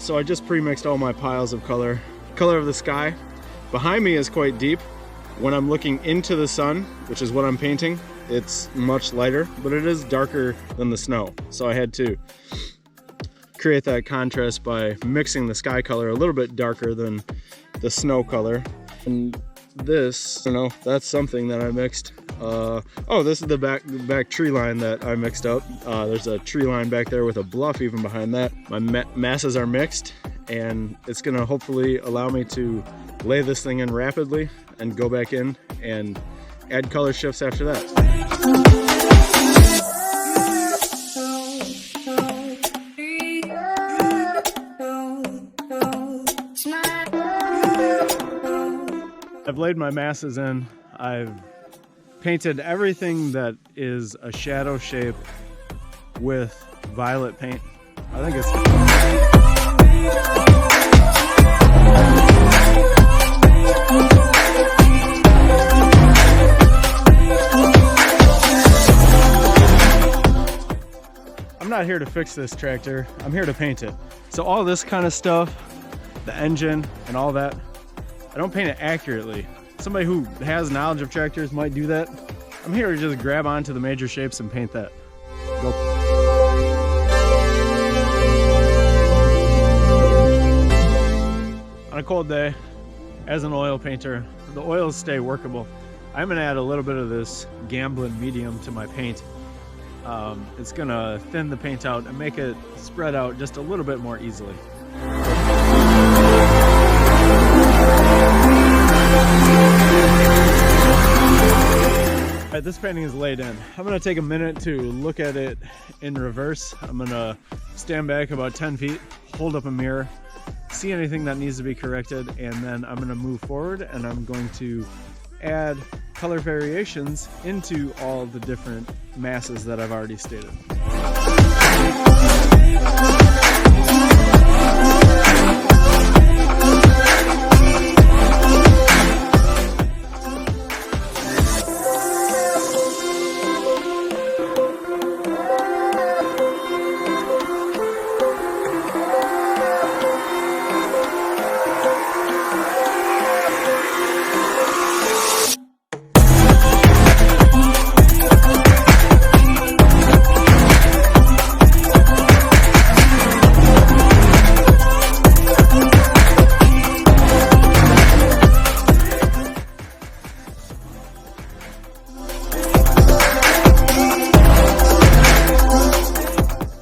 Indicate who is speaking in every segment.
Speaker 1: So I just pre-mixed all my piles of color. Color of the sky behind me is quite deep. When I'm looking into the sun, which is what I'm painting, it's much lighter, but it is darker than the snow. So I had to create that contrast by mixing the sky color a little bit darker than the snow color. And this, you know, that's something that I mixed. Oh, this is the back tree line that I mixed up. There's a tree line back there with a bluff even behind that. My masses are mixed, and it's gonna hopefully allow me to lay this thing in rapidly and go back in and add color shifts after that. I've laid my masses in. I've painted everything that is a shadow shape with violet paint. I think it's... I'm not here to fix this tractor. I'm here to paint it. So all this kind of stuff, the engine and all that, I don't paint it accurately. Somebody who has knowledge of tractors might do that. I'm here to just grab onto the major shapes and paint that. Go. On a cold day, as an oil painter, the oils stay workable. I'm gonna add a little bit of this Gamblin medium to my paint. It's gonna thin the paint out and make it spread out just a little bit more easily. Alright, this painting is laid in. I'm going to take a minute to look at it in reverse. I'm going to stand back about 10 feet, hold up a mirror, see anything that needs to be corrected, and then I'm going to move forward and I'm going to add color variations into all the different masses that I've already stated.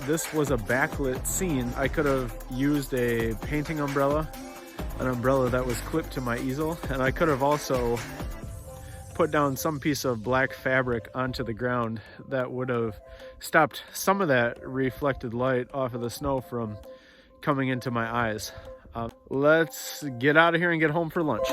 Speaker 1: This was a backlit scene. I could have used a painting umbrella, an umbrella that was clipped to my easel, and I could have also put down some piece of black fabric onto the ground that would have stopped some of that reflected light off of the snow from coming into my eyes. Let's get out of here and get home for lunch.